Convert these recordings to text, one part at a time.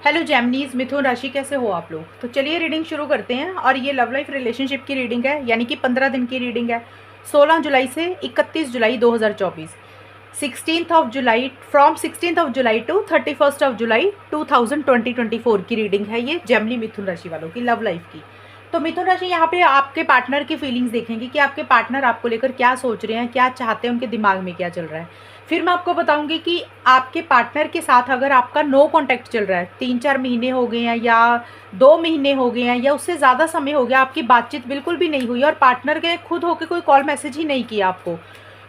Hello जेमिनीज, मिथुन राशि, कैसे हो आप लोग। तो चलिए रीडिंग शुरू करते हैं। और ये लव लाइफ रिलेशनशिप की रीडिंग है, यानी कि 15 दिन की रीडिंग है। 16 जुलाई से 31 जुलाई 2024, 16th of July, from 16th of July to 31st of July 2024 की रीडिंग है ये जेमिनी मिथुन राशि वालों की लव लाइफ की। तो मिथुन राशि यहाँ पे आपके पार्टनर की फीलिंग्स देखेंगे कि आपके पार्टनर आपको लेकर क्या सोच रहे हैं, क्या चाहते हैं, उनके दिमाग में क्या चल रहा है। फिर मैं आपको बताऊंगी कि आपके पार्टनर के साथ अगर आपका नो कांटेक्ट चल रहा है, 3-4 महीने हो गए हैं या 2 महीने हो गए हैं या उससे ज़्यादा समय हो गया, आपकी बातचीत बिल्कुल भी नहीं हुई और पार्टनर के खुद होकर कोई कॉल मैसेज ही नहीं किया आपको,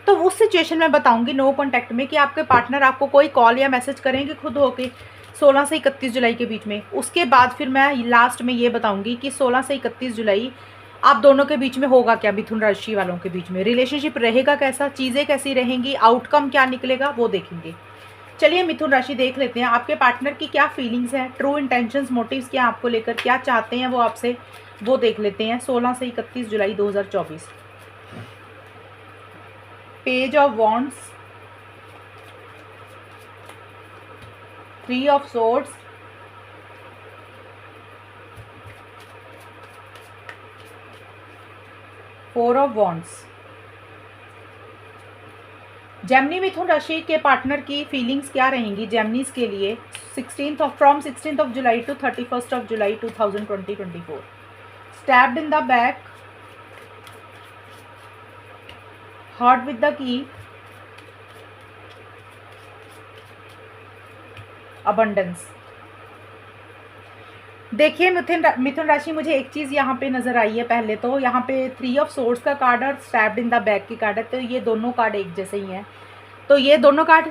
तो उस सिचुएशन में बताऊंगी नो कांटेक्ट में कि आपके पार्टनर आपको कोई कॉल या मैसेज करेंगे खुद होके 16 से 31 जुलाई के बीच में। उसके बाद फिर मैं लास्ट में ये बताऊंगी कि 16 से 31 जुलाई आप दोनों के बीच में होगा क्या, मिथुन राशि वालों के बीच में रिलेशनशिप रहेगा कैसा, चीज़ें कैसी रहेंगी, आउटकम क्या निकलेगा, वो देखेंगे। चलिए मिथुन राशि देख लेते हैं आपके पार्टनर की क्या फीलिंग्स हैं, ट्रू इंटेंशंस, मोटिव्स क्या आपको लेकर, क्या चाहते हैं वो आपसे, वो देख लेते हैं। 16 से 31 जुलाई 2024, page of wands, 3 of swords, four of wands. Gemini मिथुन राशि के पार्टनर की फीलिंग्स क्या रहेंगी जेमिनीज के लिए 16th of July to 31st of July 2024। Stabbed in the back, heart with the key, abundance. देखिए मिथुन राशि, मुझे एक चीज़ यहाँ पे नज़र आई है। पहले तो यहाँ पे 3 ऑफ सोर्ड्स का कार्ड और स्टैब्ड इन द बैक की कार्ड है, तो ये दोनों कार्ड एक जैसे ही हैं। तो ये दोनों कार्ड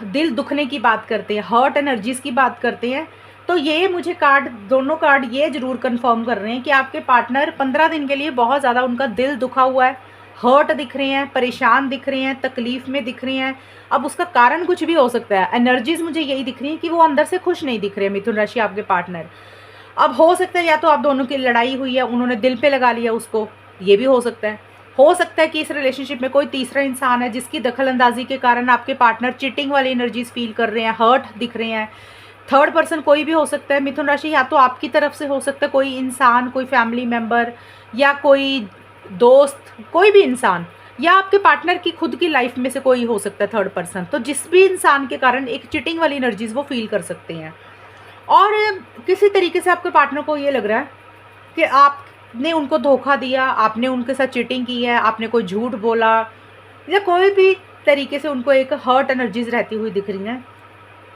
दिल दुखने की बात करते हैं, हर्ट एनर्जीज़ की बात करते हैं। तो ये मुझे दोनों कार्ड ये ज़रूर कंफर्म कर रहे हैं कि आपके पार्टनर 15 दिन के लिए बहुत ज़्यादा उनका दिल दुखा हुआ है, हर्ट दिख रहे हैं, परेशान दिख रहे हैं, तकलीफ़ में दिख रहे हैं। अब उसका कारण कुछ भी हो सकता है, एनर्जीज़ मुझे यही दिख रही है कि वो अंदर से खुश नहीं दिख रहे हैं मिथुन राशि आपके पार्टनर। अब हो सकता है या तो आप दोनों की लड़ाई हुई है, उन्होंने दिल पे लगा लिया उसको, ये भी हो सकता है। हो सकता है कि इस रिलेशनशिप में कोई तीसरा इंसान है जिसकी दखल अंदाजी के कारण आपके पार्टनर चीटिंग वाली एनर्जीज फील कर रहे हैं, हर्ट दिख रहे हैं। थर्ड पर्सन कोई भी हो सकता है मिथुन राशि, या तो आपकी तरफ से हो सकता है कोई इंसान, कोई फैमिली मेम्बर या कोई दोस्त, कोई भी इंसान, या आपके पार्टनर की खुद की लाइफ में से कोई हो सकता है थर्ड पर्सन। तो जिस भी इंसान के कारण एक चीटिंग वाली एनर्जीज वो फील कर सकते हैं। और किसी तरीके से आपके पार्टनर को ये लग रहा है कि आपने उनको धोखा दिया, आपने उनके साथ चीटिंग की है, आपने कोई झूठ बोला, या कोई भी तरीके से उनको एक हर्ट एनर्जीज रहती हुई दिख रही हैं।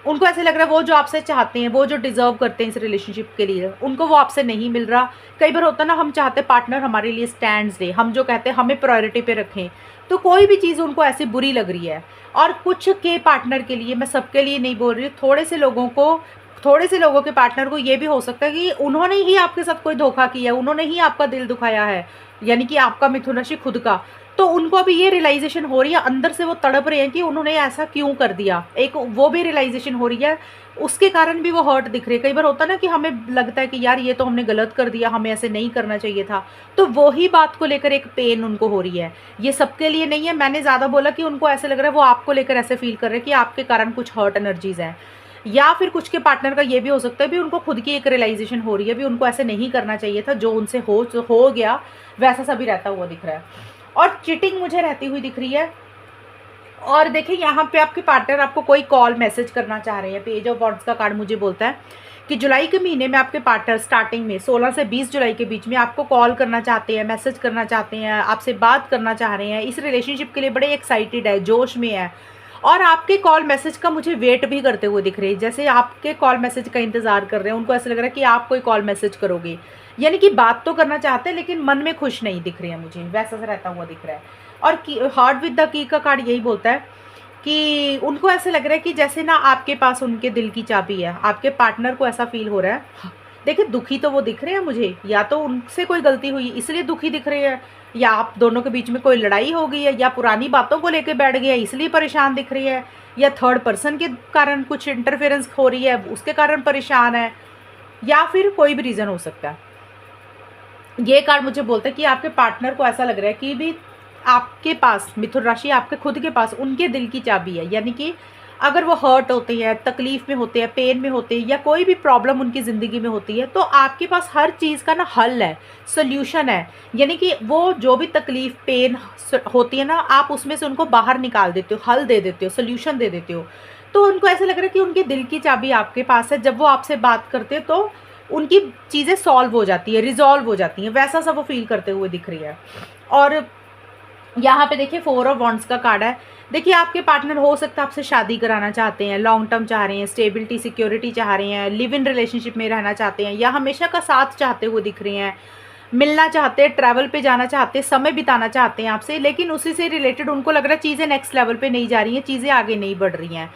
उनको ऐसे लग रहा है वो जो आपसे चाहते हैं, वो जो डिज़र्व करते हैं इस रिलेशनशिप के लिए, उनको वो आपसे नहीं मिल रहा। कई बार होता है ना, हम चाहते पार्टनर हमारे लिए स्टैंड्स दे, हम जो कहते हैं हमें प्रायोरिटी पे रखें, तो कोई भी चीज़ उनको ऐसी बुरी लग रही है। और कुछ के पार्टनर के लिए, मैं सबके लिए नहीं बोल रही हूँ, थोड़े से लोगों के पार्टनर को ये भी हो सकता है कि उन्होंने ही आपके साथ कोई धोखा किया, उन्होंने ही आपका दिल दुखाया है, यानी कि आपका मिथुन राशि खुद का। तो उनको अभी ये रियलाइजेशन हो रही है, अंदर से वो तड़प रहे हैं कि उन्होंने ऐसा क्यों कर दिया, एक वो भी रियलाइजेशन हो रही है, उसके कारण भी वो हर्ट दिख रहे हैं। कई बार होता है ना कि हमें लगता है कि यार ये तो हमने गलत कर दिया, हमें ऐसे नहीं करना चाहिए था, तो वही बात को लेकर एक पेन उनको हो रही है। ये सबके लिए नहीं है, मैंने ज़्यादा बोला कि उनको ऐसे लग रहा है वो आपको लेकर ऐसे फील कर रहे हैं कि आपके कारण कुछ हर्ट एनर्जीज हैं। या फिर कुछ के पार्टनर का ये भी हो सकता है भी उनको खुद की एक रियलाइजेशन हो रही है भी उनको ऐसे नहीं करना चाहिए था, जो उनसे हो गया वैसा सभी रहता हुआ दिख रहा है। और चीटिंग मुझे रहती हुई दिख रही है। और देखिए यहाँ पे आपके पार्टनर आपको कोई कॉल मैसेज करना चाह रहे हैं। पेज ऑफ वॉन्ड्स का कार्ड मुझे बोलता है कि जुलाई के महीने में आपके पार्टनर स्टार्टिंग में 16 से 20 जुलाई के बीच में आपको कॉल करना चाहते हैं, मैसेज करना चाहते हैं, आपसे बात करना चाह रहे हैं, इस रिलेशनशिप के लिए बड़े एक्साइटेड है, जोश में है। और आपके कॉल मैसेज का मुझे वेट भी करते हुए दिख रहे हैं, जैसे आपके कॉल मैसेज का इंतज़ार कर रहे हैं। उनको ऐसा लग रहा है कि आप कोई कॉल मैसेज करोगे, यानी कि बात तो करना चाहते हैं लेकिन मन में खुश नहीं दिख रहे हैं, मुझे वैसा सा रहता हुआ दिख रहा है। और हार्ट विद द की का कार्ड यही बोलता है कि उनको ऐसे लग रहा है कि जैसे ना आपके पास उनके दिल की चाबी है। आपके पार्टनर को ऐसा फील हो रहा है, देखिए दुखी तो वो दिख रहे हैं मुझे, या तो उनसे कोई गलती हुई इसलिए दुखी दिख रहे हैं, या आप दोनों के बीच में कोई लड़ाई हो गई है, या पुरानी बातों को लेकर बैठ गया इसलिए परेशान दिख रही है, या थर्ड पर्सन के कारण कुछ इंटरफेरेंस हो रही है उसके कारण परेशान है, या फिर कोई भी रीज़न हो सकता है। ये कार्ड मुझे बोलता है कि आपके पार्टनर को ऐसा लग रहा है कि भी आपके पास मिथुन राशि, आपके खुद के पास उनके दिल की चाबी है, यानी कि अगर वो हर्ट होते हैं, तकलीफ़ में होते हैं, पेन में होते हैं, या कोई भी प्रॉब्लम उनकी ज़िंदगी में होती है, तो आपके पास हर चीज़ का ना हल है, सॉल्यूशन है। यानी कि वो जो भी तकलीफ़, पेन होती है ना, आप उसमें से उनको बाहर निकाल देते हो, हल दे देते हो, सॉल्यूशन दे देते हो। तो उनको ऐसा लग रहा है कि उनके दिल की चाबी आपके पास है। जब वो आपसे बात करते हैं तो उनकी चीज़ें सॉल्व हो जाती है, रिज़ॉल्व हो जाती हैं, वैसा सा वो फ़ील करते हुए दिख रही है। और यहाँ पे देखिए 4 ऑफ वॉन्ड्स का कार्ड है। देखिए आपके पार्टनर हो सकता है आपसे शादी कराना चाहते हैं, लॉन्ग टर्म चाह रहे हैं, स्टेबिलिटी सिक्योरिटी चाह रहे हैं, लिव इन रिलेशनशिप में रहना चाहते हैं, या हमेशा का साथ चाहते हुए दिख रहे हैं, मिलना चाहते हैं, ट्रैवल पे जाना चाहते हैं, समय बिताना चाहते हैं आपसे, लेकिन उसी से रिलेटेड उनको लग रहा है चीज़ें नेक्स्ट लेवल पे नहीं जा रही हैं, चीज़ें आगे नहीं बढ़ रही हैं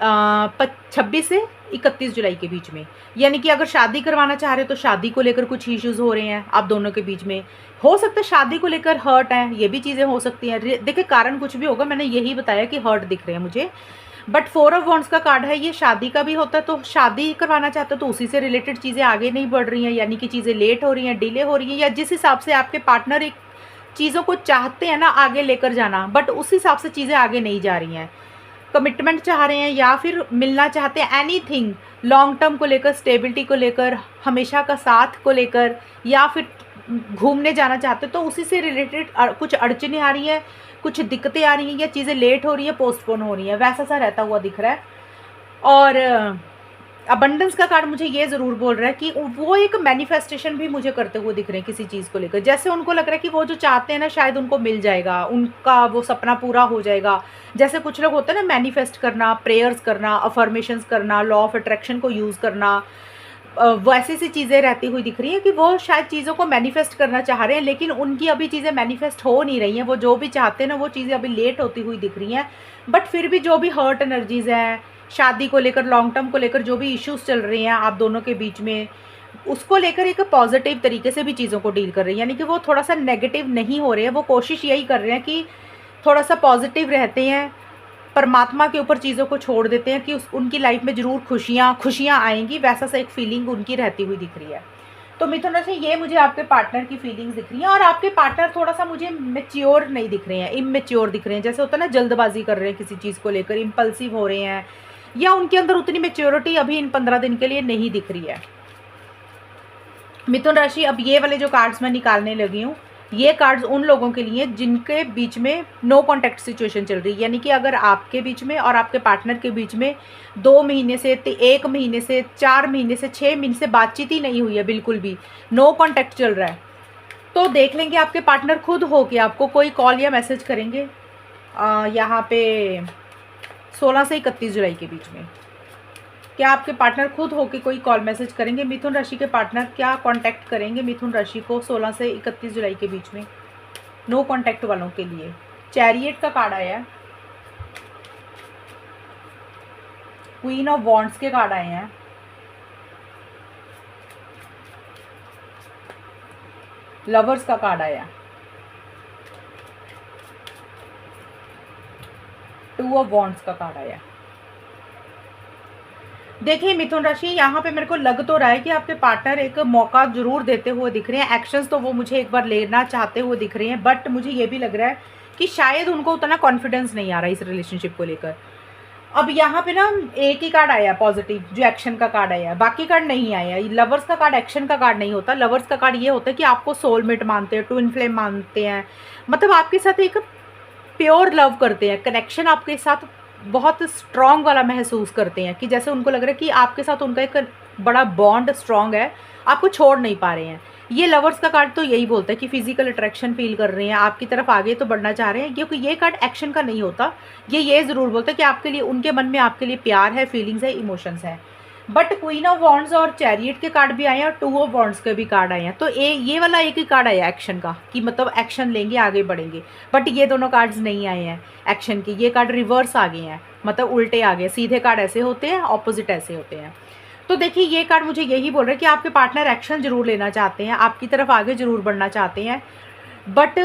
26 से 31 जुलाई के बीच में। यानी कि अगर शादी करवाना चाह रहे हो तो शादी को लेकर कुछ इश्यूज़ हो रहे हैं आप दोनों के बीच में। हो सकता है शादी को लेकर हर्ट है, ये भी चीज़ें हो सकती हैं। देखिए कारण कुछ भी होगा, मैंने यही बताया कि हर्ट दिख रहे हैं मुझे। बट 4 ऑफ वॉन्ड्स का कार्ड है, ये शादी का भी होता है, तो शादी करवाना चाहते हो तो उसी से रिलेटेड चीज़ें आगे नहीं बढ़ रही हैं, यानी कि चीज़ें लेट हो रही हैं, डिले हो रही हैं, या जिस हिसाब से आपके पार्टनर एक चीज़ों को चाहते हैं ना आगे लेकर जाना, बट उस हिसाब से चीज़ें आगे नहीं जा रही हैं। कमिटमेंट चाह रहे हैं या फिर मिलना चाहते हैं, एनीथिंग लॉन्ग टर्म को लेकर, स्टेबिलिटी को लेकर, हमेशा का साथ को लेकर, या फिर घूमने जाना चाहते हो, तो उसी से रिलेटेड कुछ अड़चनें आ रही हैं, कुछ दिक्कतें आ रही हैं, या चीज़ें लेट हो रही हैं, पोस्टपोन हो रही हैं, वैसा सा रहता हुआ दिख रहा है। और अबंडेंस का कार्ड मुझे ये ज़रूर बोल रहा है कि वो एक मैनिफेस्टेशन भी मुझे करते हुए दिख रहे हैं किसी चीज़ को लेकर। जैसे उनको लग रहा है कि वो जो चाहते हैं ना शायद उनको मिल जाएगा, उनका वो सपना पूरा हो जाएगा। जैसे कुछ लोग होते हैं ना मैनिफेस्ट करना, प्रेयर्स करना, अफर्मेशंस करना, लॉ ऑफ अट्रैक्शन को यूज़ करना, वैसी सी चीज़ें रहती हुई दिख रही हैं कि वो शायद चीज़ों को मैनिफेस्ट करना चाह रहे हैं, लेकिन उनकी अभी चीज़ें मैनिफेस्ट हो नहीं रही हैं। वो जो भी चाहते हैं ना वो चीज़ें अभी लेट होती हुई दिख रही हैं। बट फिर भी जो भी हर्ट एनर्जीज़ हैं, शादी को लेकर, लॉन्ग टर्म को लेकर जो भी इश्यूज़ चल रहे हैं आप दोनों के बीच में, उसको लेकर एक पॉजिटिव तरीके से भी चीज़ों को डील कर रहे हैं। यानी कि वो थोड़ा सा नेगेटिव नहीं हो रहे हैं, वो कोशिश यही कर रहे हैं कि थोड़ा सा पॉजिटिव रहते हैं, परमात्मा के ऊपर चीज़ों को छोड़ देते हैं कि उनकी लाइफ में ज़रूर खुशियाँ आएंगी, वैसा सा एक फीलिंग उनकी रहती हुई दिख रही है। तो मिथुन राशि, ये मुझे आपके पार्टनर की फीलिंग्स दिख रही हैं। और आपके पार्टनर थोड़ा सा मुझे मैच्योर नहीं दिख रहे हैं, इमैच्योर दिख रहे हैं। जैसे होता है ना जल्दबाजी कर रहे हैं किसी चीज़ को लेकर, इम्पल्सिव हो रहे हैं, या उनके अंदर उतनी मैच्योरिटी अभी इन 15 दिन के लिए नहीं दिख रही है। मिथुन राशि, अब ये वाले जो कार्ड्स मैं निकालने लगी हूँ, ये कार्ड्स उन लोगों के लिए जिनके बीच में नो कॉन्टैक्ट सिचुएशन चल रही है। यानी कि अगर आपके बीच में और आपके पार्टनर के बीच में 2 महीने से 1 महीने से 4 महीने से 6 महीने से बातचीत ही नहीं हुई है, बिल्कुल भी नो कॉन्टैक्ट चल रहा है, तो देख लेंगे आपके पार्टनर खुद हो के आपको कोई कॉल या मैसेज करेंगे यहाँ पे 16 से 31 जुलाई के बीच में। क्या आपके पार्टनर खुद होके कोई कॉल मैसेज करेंगे? मिथुन राशि के पार्टनर क्या कांटेक्ट करेंगे मिथुन राशि को 16 से 31 जुलाई के बीच में नो कांटेक्ट वालों के लिए? चैरियट का कार्ड आया है, क्वीन ऑफ वॉन्ड्स के कार्ड आए हैं, लवर्स का कार्ड आया, 2 ऑफ वॉन्ड्स का कार्ड आया। देखिए मिथुन राशि, यहाँ पे मेरे को लग तो रहा है कि आपके पार्टनर एक मौका जरूर देते हुए दिख रहे हैं। एक्शंस तो वो मुझे एक बार लेना चाहते हुए दिख रहे हैं, बट मुझे ये भी लग रहा है कि शायद उनको उतना कॉन्फिडेंस नहीं आ रहा है इस रिलेशनशिप को लेकर। अब यहाँ पे ना एक ही कार्ड आया पॉजिटिव, जो एक्शन का कार्ड आया है, बाकी कार्ड नहीं आया। लवर्स का कार्ड एक्शन का कार्ड नहीं होता। लवर्स का कार्ड ये होता है कि आपको सोलमेट मानते हैं, ट्विन फ्लेम मानते हैं, मतलब आपके साथ एक प्योर लव करते हैं, कनेक्शन आपके साथ बहुत स्ट्रॉन्ग वाला महसूस करते हैं, कि जैसे उनको लग रहा है कि आपके साथ उनका एक बड़ा बॉन्ड स्ट्रॉन्ग है, आपको छोड़ नहीं पा रहे हैं। ये लवर्स का कार्ड तो यही बोलता है कि फिजिकल अट्रैक्शन फील कर रहे हैं, आपकी तरफ आगे तो बढ़ना चाह रहे हैं, क्योंकि ये कार्ड एक्शन का नहीं होता। ये ज़रूर बोलता है कि आपके लिए, उनके मन में आपके लिए प्यार है, फीलिंग्स है, इमोशंस है। बट क्वीन ऑफ वॉन्ड्स और चैरियट के कार्ड भी आए हैं और 2 ऑफ वॉन्ड्स के भी कार्ड आए हैं। तो ये वाला एक ही कार्ड आया एक्शन का, कि मतलब एक्शन लेंगे, आगे बढ़ेंगे। बट ये दोनों कार्ड्स नहीं आए हैं एक्शन के, ये कार्ड रिवर्स आ गए हैं, मतलब उल्टे आ गए। सीधे कार्ड ऐसे होते हैं, ऑपोजिट ऐसे होते हैं। तो देखिए ये कार्ड मुझे यही बोल रहा है कि आपके पार्टनर एक्शन जरूर लेना चाहते हैं, आपकी तरफ आगे जरूर बढ़ना चाहते हैं, बट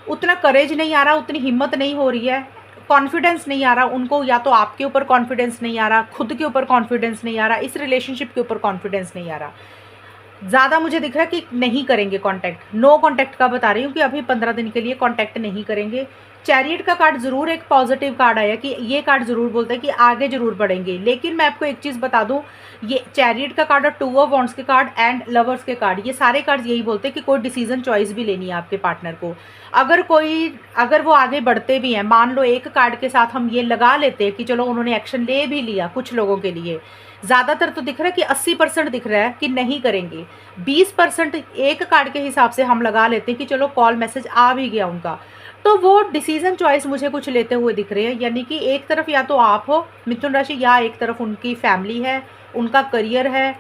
उतना करेज नहीं आ रहा, उतनी हिम्मत नहीं हो रही है, कॉन्फिडेंस नहीं आ रहा उनको। या तो आपके ऊपर कॉन्फिडेंस नहीं आ रहा, खुद के ऊपर कॉन्फिडेंस नहीं आ रहा, इस रिलेशनशिप के ऊपर कॉन्फिडेंस नहीं आ रहा। ज़्यादा मुझे दिख रहा है कि नहीं करेंगे कांटेक्ट, नो कांटेक्ट का बता रही हूँ कि अभी 15 दिन के लिए कांटेक्ट नहीं करेंगे। चैरियट का कार्ड ज़रूर एक पॉजिटिव कार्ड आया कि ये कार्ड ज़रूर बोलता है कि आगे ज़रूर बढ़ेंगे। लेकिन मैं आपको एक चीज़ बता दूँ, ये चैरियट का कार्ड और 2 ऑफ वॉन्ड्स के कार्ड एंड लवर्स के कार्ड, ये सारे कार्ड यही बोलते हैं कि कोई डिसीजन चॉइस भी लेनी है आपके पार्टनर को। अगर वो आगे बढ़ते भी हैं, मान लो एक कार्ड के साथ हम ये लगा लेते हैं कि चलो उन्होंने एक्शन ले भी लिया कुछ लोगों के लिए, ज़्यादातर तो दिख रहा है कि 80% दिख रहा है कि नहीं करेंगे, 20% एक कार्ड के हिसाब से हम लगा लेते हैं कि चलो कॉल मैसेज आ भी गया उनका, तो वो डिसीजन चॉइस मुझे कुछ लेते हुए दिख रहे हैं। यानी कि एक तरफ या तो आप हो मिथुन राशि, या एक तरफ उनकी फैमिली है, उनका करियर है,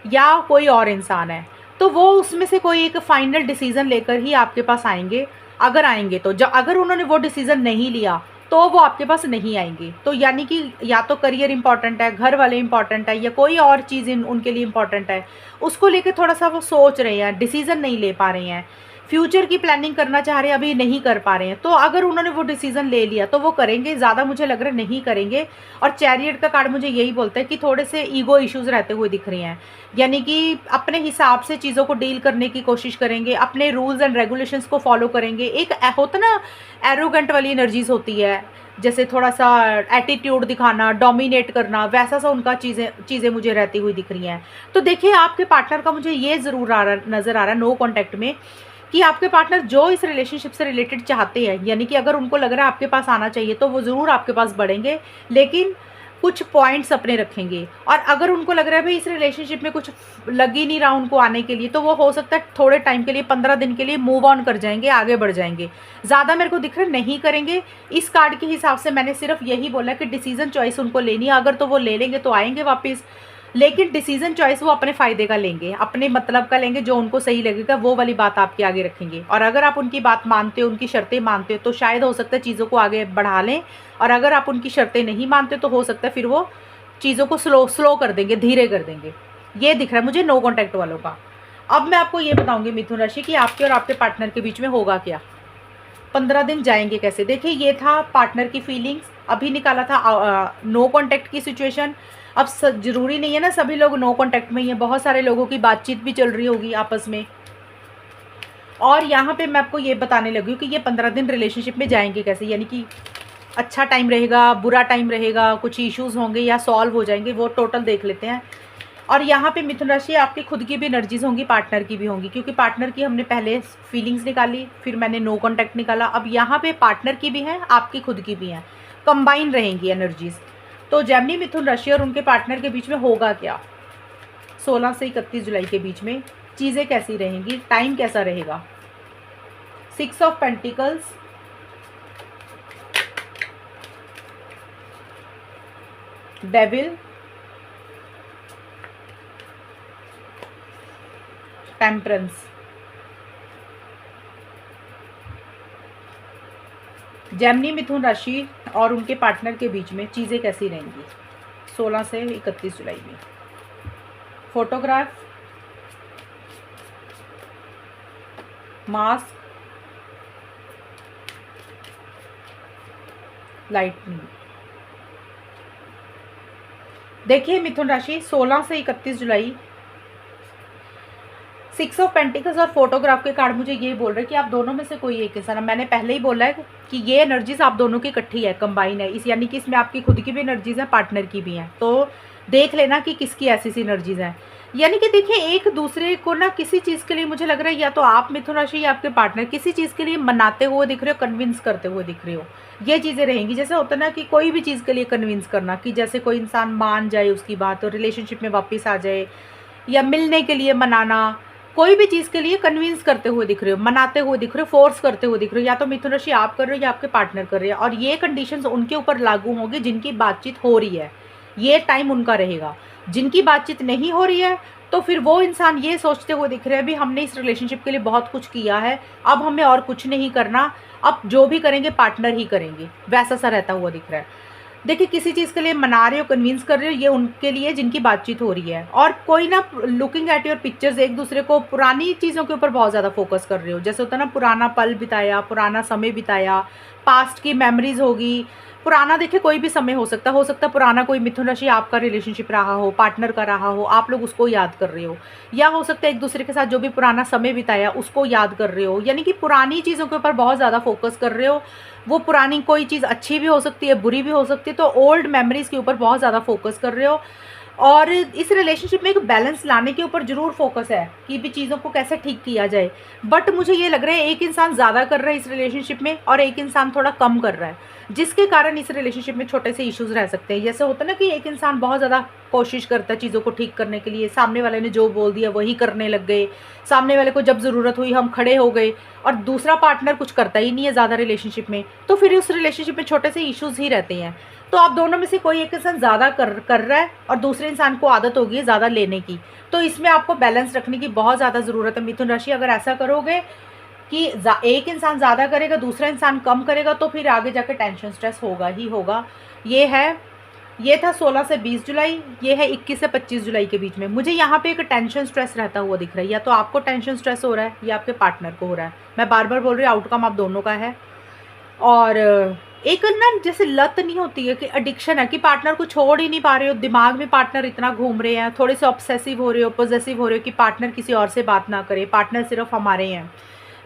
या कोई और इंसान है। तो वो उसमें से कोई एक फाइनल डिसीजन लेकर ही आपके पास आएंगे। अगर आएंगे तो अगर उन्होंने वो डिसीजन नहीं लिया तो वो आपके पास नहीं आएंगे। तो यानी कि या तो करियर इंपॉर्टेंट है, घर वाले इंपॉर्टेंट है, या कोई और चीज़ उनके लिए इंपॉर्टेंट है, उसको लेके थोड़ा सा वो सोच रहे हैं, डिसीजन नहीं ले पा रहे हैं, फ्यूचर की प्लानिंग करना चाह रहे हैं, अभी नहीं कर पा रहे हैं। तो अगर उन्होंने वो डिसीजन ले लिया तो वो करेंगे, ज़्यादा मुझे लग रहा है नहीं करेंगे। और चैरियट का कार्ड मुझे यही बोलता है कि थोड़े से ईगो इश्यूज रहते हुए दिख रहे हैं, यानी कि अपने हिसाब से चीज़ों को डील करने की कोशिश करेंगे, अपने रूल्स एंड रेगुलेशंस को फॉलो करेंगे। एक होता ना एरोगेंट वाली एनर्जीज होती है, जैसे थोड़ा सा एटीट्यूड दिखाना, डोमिनेट करना, वैसा सा उनका चीज़ें मुझे रहती हुई दिख रही हैं। तो देखिए आपके पार्टनर का मुझे ये ज़रूर नज़र आ रहा है नो कॉन्टैक्ट में, कि आपके पार्टनर जो इस रिलेशनशिप से रिलेटेड चाहते हैं, यानी कि अगर उनको लग रहा है आपके पास आना चाहिए तो वो ज़रूर आपके पास बढ़ेंगे, लेकिन कुछ पॉइंट्स अपने रखेंगे। और अगर उनको लग रहा है भाई इस रिलेशनशिप में कुछ लग ही नहीं रहा उनको आने के लिए, तो वो हो सकता है थोड़े टाइम के लिए, 15 दिन के लिए मूव ऑन कर जाएंगे, आगे बढ़ जाएंगे। ज़्यादा मेरे को दिख रहा है नहीं करेंगे। इस कार्ड के हिसाब से मैंने सिर्फ यही बोला कि डिसीजन चॉइस उनको लेनी है, अगर तो वो ले लेंगे तो आएंगे वापस, लेकिन डिसीजन चॉइस वो अपने फ़ायदे का लेंगे, अपने मतलब का लेंगे, जो उनको सही लगेगा वो वाली बात आपके आगे रखेंगे। और अगर आप उनकी बात मानते हो, उनकी शर्तें मानते हो, तो शायद हो सकता है चीज़ों को आगे बढ़ा लें। और अगर आप उनकी शर्तें नहीं मानते तो हो सकता है फिर वो चीज़ों को स्लो कर देंगे, धीरे कर देंगे। ये दिख रहा है मुझे नो कॉन्टैक्ट वालों का। अब मैं आपको ये बताऊँगी मिथुन राशि कि आपके और आपके पार्टनर के बीच में होगा क्या, 15 दिन जाएंगे कैसे। देखिए ये था पार्टनर की फीलिंग्स, अभी निकाला था नो कॉन्टैक्ट की सिचुएशन। अब जरूरी नहीं है ना सभी लोग नो कॉन्टैक्ट में ही है, बहुत सारे लोगों की बातचीत भी चल रही होगी आपस में। और यहाँ पे मैं आपको ये बताने लगी हूँ कि ये 15 दिन रिलेशनशिप में जाएंगे कैसे, यानी कि अच्छा टाइम रहेगा, बुरा टाइम रहेगा, कुछ इश्यूज होंगे या सॉल्व हो जाएंगे, वो टोटल देख लेते हैं। और यहाँ पे मिथुन राशि आपकी खुद की भी एनर्जीज होंगी, पार्टनर की भी होंगी, क्योंकि पार्टनर की हमने पहले फीलिंग्स निकाली, फिर मैंने नो कॉन्टैक्ट निकाला, अब यहाँ पे पार्टनर की भी है, आपकी खुद की भी है, कंबाइन रहेंगी एनर्जीज। तो जेमिनी मिथुन राशि और उनके पार्टनर के बीच में होगा क्या 16 से 31 जुलाई के बीच में, चीज़ें कैसी रहेंगी, टाइम कैसा रहेगा। 6 of pentacles, devil, temperance. Gemini मिथुन राशि और उनके पार्टनर के बीच में चीज़ें कैसी रहेंगी 16 से 31 जुलाई में। Photograph, mask, lightning. देखिए मिथुन राशि 16 से 31 जुलाई, 6 ऑफ पेंटिकल्स और फोटोग्राफ के कार्ड मुझे ये बोल रहे हैं कि आप दोनों में से कोई एक इंसान, मैंने पहले ही बोला है कि ये एनर्जीज आप दोनों की इकट्ठी है, कंबाइन है, इस यानी कि इसमें आपकी खुद की भी एनर्जीज है, पार्टनर की भी हैं। तो देख लेना कि किसकी ऐसी सी एनर्जीज हैं। यानी कि देखिए एक दूसरे को ना किसी चीज़ के लिए मुझे लग रहा है, या तो आप मिथुन राशि या आपके पार्टनर किसी चीज़ के लिए मनाते हुए दिख रहे हो, कन्विंस करते हुए दिख रहे हो, ये चीज़ें रहेंगी। जैसे होता है ना कि कोई भी चीज़ के लिए कन्विंस करना, कि जैसे कोई इंसान मान जाए उसकी बात और रिलेशनशिप में वापस आ जाए, या मिलने के लिए मनाना, कोई भी चीज़ के लिए कन्विंस करते हुए दिख रहे हो, मनाते हुए दिख रहे हो, फोर्स करते हुए दिख रहे हो, या तो मिथुन राशि आप कर रहे हो या आपके पार्टनर कर रहे हैं। और ये कंडीशंस उनके ऊपर लागू होंगी जिनकी बातचीत हो रही है, ये टाइम उनका रहेगा। जिनकी बातचीत नहीं हो रही है तो फिर वो इंसान ये सोचते हुए दिख रहे हैं भी हमने इस रिलेशनशिप के लिए बहुत कुछ किया है, अब हमें और कुछ नहीं करना, अब जो भी करेंगे पार्टनर ही करेंगे, वैसा सा रहता हुआ दिख रहा है। देखिए किसी चीज़ के लिए मना रहे हो, कन्विंस कर रहे हो, ये उनके लिए जिनकी बातचीत हो रही है। और कोई ना लुकिंग एट योर पिक्चर्स, एक दूसरे को पुरानी चीज़ों के ऊपर बहुत ज़्यादा फोकस कर रहे हो, जैसे होता है ना पुराना पल बिताया, पुराना समय बिताया, पास्ट की मेमोरीज होगी, पुराना देखिए कोई भी समय हो सकता है पुराना कोई मिथुन राशि आपका रिलेशनशिप रहा हो, पार्टनर का रहा हो, आप लोग उसको याद कर रहे हो, या हो सकता है एक दूसरे के साथ जो भी पुराना समय बिताया उसको याद कर रहे हो, यानी कि पुरानी चीज़ों के ऊपर बहुत ज़्यादा फोकस कर रहे हो। वो पुरानी कोई चीज़ अच्छी भी हो सकती है, बुरी भी हो सकती है, तो ओल्ड मेमोरीज के ऊपर बहुत ज़्यादा फोकस कर रहे हो। और इस रिलेशनशिप में एक बैलेंस लाने के ऊपर ज़रूर फोकस है कि भी चीज़ों को कैसे ठीक किया जाए। बट मुझे ये लग रहा है एक इंसान ज़्यादा कर रहा है इस रिलेशनशिप में और एक इंसान थोड़ा कम कर रहा है, जिसके कारण इस रिलेशनशिप में छोटे से इश्यूज़ रह सकते हैं। जैसे होता है ना कि एक इंसान बहुत ज़्यादा कोशिश करता है चीज़ों को ठीक करने के लिए, सामने वाले ने जो बोल दिया वही करने लग गए, सामने वाले को जब ज़रूरत हुई हम खड़े हो गए, और दूसरा पार्टनर कुछ करता ही नहीं है ज़्यादा रिलेशनशिप में, तो फिर उस रिलेशनशिप में छोटे से इश्यूज़ ही रहते हैं। तो आप दोनों में से कोई एक इंसान ज़्यादा कर रहा है और दूसरे इंसान को आदत होगी है ज़्यादा लेने की, तो इसमें आपको बैलेंस रखने की बहुत ज़्यादा ज़रूरत है मिथुन राशि। अगर ऐसा करोगे कि एक इंसान ज़्यादा करेगा दूसरा इंसान कम करेगा, तो फिर आगे जाकर टेंशन स्ट्रेस होगा ही होगा। ये था 16 से 20 जुलाई, ये है 21 से 25 जुलाई के बीच में। मुझे यहाँ पे एक टेंशन स्ट्रेस रहता हुआ दिख रहा है, या तो आपको टेंशन स्ट्रेस हो रहा है या आपके पार्टनर को हो रहा है। मैं बार बार बोल रही हूँ, आउटकम आप दोनों का है। और एक ना जैसे लत नहीं होती है कि एडिक्शन है कि पार्टनर को छोड़ ही नहीं पा रहे हो, दिमाग में पार्टनर इतना घूम रहे हैं, थोड़े से ऑब्सेसिव हो रहे हो, पॉजेसिव हो रहे हो कि पार्टनर किसी और से बात ना करे, पार्टनर सिर्फ हमारे हैं।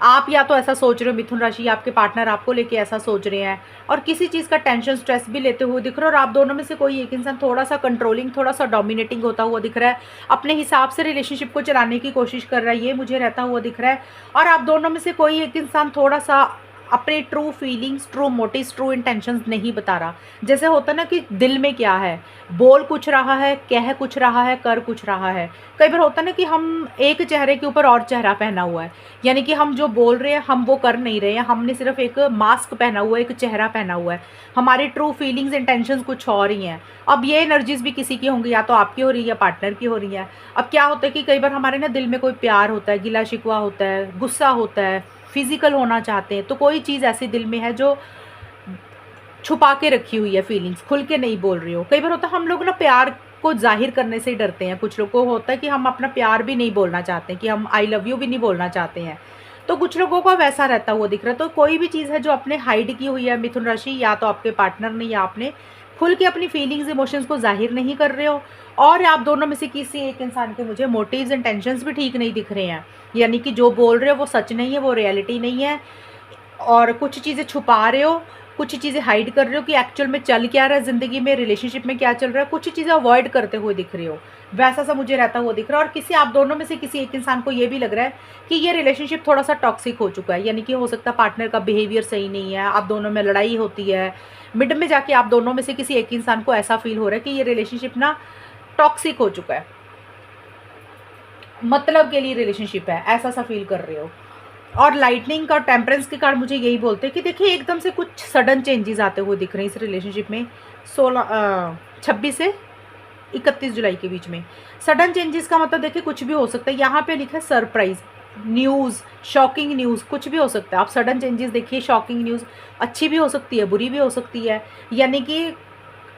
आप या तो ऐसा सोच रहे हो मिथुन राशि, आपके पार्टनर आपको लेके ऐसा सोच रहे हैं और किसी चीज़ का टेंशन स्ट्रेस भी लेते हुए दिख रहे हो, और आप दोनों में से कोई एक इंसान थोड़ा सा कंट्रोलिंग, थोड़ा सा डोमिनेटिंग होता हुआ दिख रहा है, अपने हिसाब से रिलेशनशिप को चलाने की कोशिश कर रहा है, ये मुझे रहता हुआ दिख रहा है। और आप दोनों में से कोई एक इंसान थोड़ा सा अपने true feelings, true motives, true intentions नहीं बता रहा। जैसे होता ना कि दिल में क्या है, बोल कुछ रहा है, कह कुछ रहा है, कर कुछ रहा है। कई बार होता ना कि हम एक चेहरे के ऊपर और चेहरा पहना हुआ है, यानी कि हम जो बोल रहे हैं हम वो कर नहीं रहे हैं, हमने सिर्फ एक मास्क पहना हुआ है, एक चेहरा पहना हुआ है, हमारी ट्रू फीलिंग्स, इंटेंशंस कुछ और ही हैं। अब ये एनर्जीज भी किसी की होंगी, या तो आपकी हो रही है या पार्टनर की हो रही है। अब क्या होता है कि कई बार हमारे ना दिल में कोई प्यार होता है, गिला शिकवा होता है, गुस्सा होता है, फिजिकल होना चाहते हैं, तो कोई चीज़ ऐसी दिल में है जो छुपा के रखी हुई है, फीलिंग्स खुल के नहीं बोल रही हो। कई बार होता है हम लोग ना प्यार को जाहिर करने से डरते हैं, कुछ लोगों को होता है कि हम अपना प्यार भी नहीं बोलना चाहते हैं, कि हम आई लव यू भी नहीं बोलना चाहते हैं, तो कुछ लोगों को वैसा रहता हुआ दिख रहा है। तो कोई भी चीज़ है जो आपने हाइड की हुई है मिथुन राशि, या तो आपके पार्टनर ने या आपने खुल के अपनी फीलिंग्स, इमोशंस को जाहिर नहीं कर रहे हो, और आप दोनों में से किसी एक इंसान के मुझे मोटिव्स एंड टेंशंस भी ठीक नहीं दिख रहे हैं, यानी कि जो बोल रहे हो वो सच नहीं है, वो रियलिटी नहीं है, और कुछ चीज़ें छुपा रहे हो, कुछ चीज़ें हाइड कर रहे हो कि एक्चुअल में चल क्या रहा है ज़िंदगी में, रिलेशनशिप में क्या चल रहा है, कुछ चीज़ें अवॉइड करते हुए दिख रही हो, वैसा सा मुझे रहता हुआ दिख रहा है। और किसी आप दोनों में से किसी एक इंसान को ये भी लग रहा है कि ये रिलेशनशिप थोड़ा सा टॉक्सिक हो चुका है, यानी कि हो सकता है पार्टनर का बिहेवियर सही नहीं है, आप दोनों में लड़ाई होती है, मिड में जाके आप दोनों में से किसी एक इंसान को ऐसा फील हो रहा है कि ये रिलेशनशिप ना टॉक्सिक हो चुका है, मतलब के लिए रिलेशनशिप है, ऐसा सा फील कर रहे हो। और लाइटनिंग का टेम्परेंस के कार्ड मुझे यही बोलते हैं कि देखिए एकदम से कुछ सडन चेंजेस आते हुए दिख रहे हैं इस रिलेशनशिप में 26 से 31 जुलाई के बीच में। सडन चेंजेस का मतलब देखिए कुछ भी हो सकता है, यहाँ पे लिखा है सरप्राइज न्यूज़, शॉकिंग न्यूज़, कुछ भी हो सकता है। आप सडन चेंजेस देखिए, शॉकिंग न्यूज़ अच्छी भी हो सकती है, बुरी भी हो सकती है, यानी कि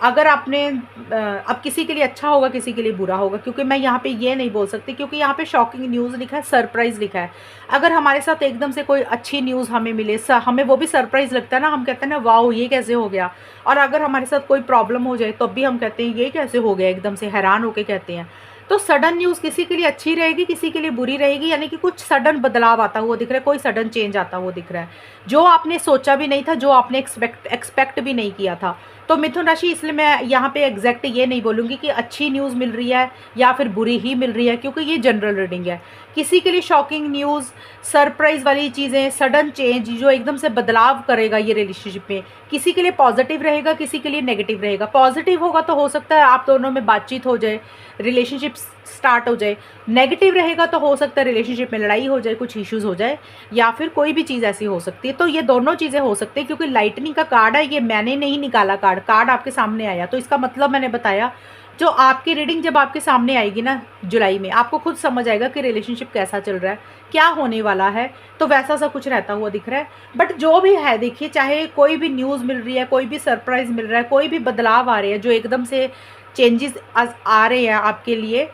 अगर आपने अब किसी के लिए अच्छा होगा, किसी के लिए बुरा होगा, क्योंकि मैं यहाँ पे ये नहीं बोल सकती, क्योंकि यहाँ पे शॉकिंग न्यूज़ लिखा है, सरप्राइज़ लिखा है। अगर हमारे साथ एकदम से कोई अच्छी न्यूज़ हमें मिले, हमें वो भी सरप्राइज़ लगता है ना, हम कहते हैं ना वाओ ये कैसे हो गया। और अगर हमारे साथ कोई प्रॉब्लम हो जाए तब भी हम कहते हैं ये कैसे हो गया, एकदम से हैरान होके कहते हैं। तो सडन न्यूज़ किसी के लिए अच्छी रहेगी, किसी के लिए बुरी रहेगी, यानी कि कुछ सडन बदलाव आता हुआ दिख रहा है, कोई सडन चेंज आता हुआ दिख रहा है, जो आपने सोचा भी नहीं था, जो आपने एक्सपेक्ट भी नहीं किया था। तो मिथुन राशि, इसलिए मैं यहाँ पे एग्जैक्ट ये नहीं बोलूँगी कि अच्छी न्यूज़ मिल रही है या फिर बुरी ही मिल रही है, क्योंकि ये जनरल रीडिंग है। किसी के लिए शॉकिंग न्यूज़, सरप्राइज़ वाली चीज़ें, सडन चेंज जो एकदम से बदलाव करेगा ये रिलेशनशिप में, किसी के लिए पॉजिटिव रहेगा, किसी के लिए नेगेटिव रहेगा। पॉजिटिव होगा तो हो सकता है आप दोनों में बातचीत हो जाए, रिलेशनशिप स्टार्ट हो जाए। नेगेटिव रहेगा तो हो सकता है रिलेशनशिप में लड़ाई हो जाए, कुछ इश्यूज़ हो जाए, या फिर कोई भी चीज़ ऐसी हो सकती है। तो ये दोनों चीज़ें हो सकती है, क्योंकि लाइटनिंग का कार्ड है, ये मैंने नहीं निकाला कार्ड आपके सामने आया, तो इसका मतलब मैंने बताया। जो आपकी रीडिंग जब आपके सामने आएगी ना जुलाई में, आपको खुद समझ आएगा कि रिलेशनशिप कैसा चल रहा है, क्या होने वाला है, तो वैसा सा कुछ रहता हुआ दिख रहा है। बट जो भी है देखिए, चाहे कोई भी न्यूज़ मिल रही है, कोई भी सरप्राइज़ मिल रहा है, कोई भी बदलाव आ रहे हैं, जो एकदम से चेंजेस आ रहे हैं आपके लिए,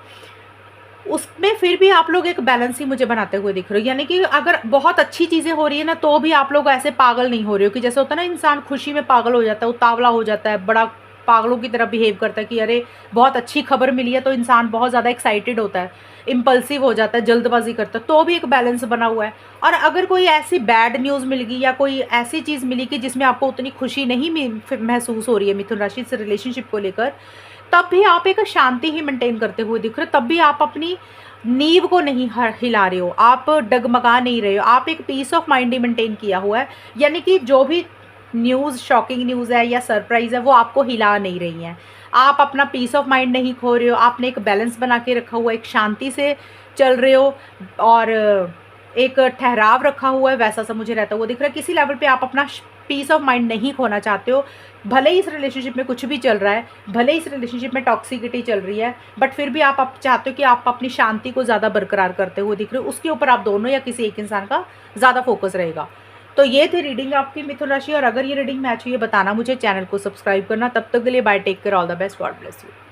उसमें फिर भी आप लोग एक बैलेंस ही मुझे बनाते हुए दिख रहे हो। यानी कि अगर बहुत अच्छी चीज़ें हो रही है ना, तो भी आप लोग ऐसे पागल नहीं हो रहे हो कि जैसे होता है ना, इंसान खुशी में पागल हो जाता है, उतावला हो जाता है, बड़ा पागलों की तरह बिहेव करता है कि अरे बहुत अच्छी खबर मिली है, तो इंसान बहुत ज़्यादा एक्साइटेड होता है, इम्पल्सिव हो जाता है, जल्दबाजी करता है। तो भी एक बैलेंस बना हुआ है। और अगर कोई ऐसी बैड न्यूज़ मिल गई या कोई ऐसी चीज़ मिली कि जिसमें आपको उतनी खुशी नहीं महसूस हो रही है मिथुन राशि से रिलेशनशिप को लेकर, तब भी आप एक शांति ही मेंटेन करते हुए दिख रहे हो। तब भी आप अपनी नींव को नहीं हिला रहे हो, आप डगमगा नहीं रहे हो, आप एक पीस ऑफ माइंड ही मेंटेन किया हुआ है। यानी कि जो भी न्यूज़, शॉकिंग न्यूज़ है या सरप्राइज़ है, वो आपको हिला नहीं रही हैं। आप अपना पीस ऑफ माइंड नहीं खो रहे हो, आपने एक बैलेंस बना के रखा हुआ है, एक शांति से चल रहे हो और एक ठहराव रखा हुआ है, वैसा सब मुझे रहता हुआ दिख रहा है। किसी लेवल पे आप अपना पीस ऑफ माइंड नहीं खोना चाहते हो। भले ही इस रिलेशनशिप में कुछ भी चल रहा है, भले ही इस रिलेशनशिप में टॉक्सिसिटी चल रही है, बट फिर भी आप चाहते हो कि आप अपनी शांति को ज़्यादा बरकरार करते हुए दिख रहे हो। उसके ऊपर आप दोनों या किसी एक इंसान का ज़्यादा फोकस रहेगा। तो ये थी रीडिंग आपकी मिथुन राशि। और अगर ये रीडिंग मैच हुई है, बताना मुझे, चैनल को सब्सक्राइब करना। तब तक के लिए bye, take care, all the best, God bless you.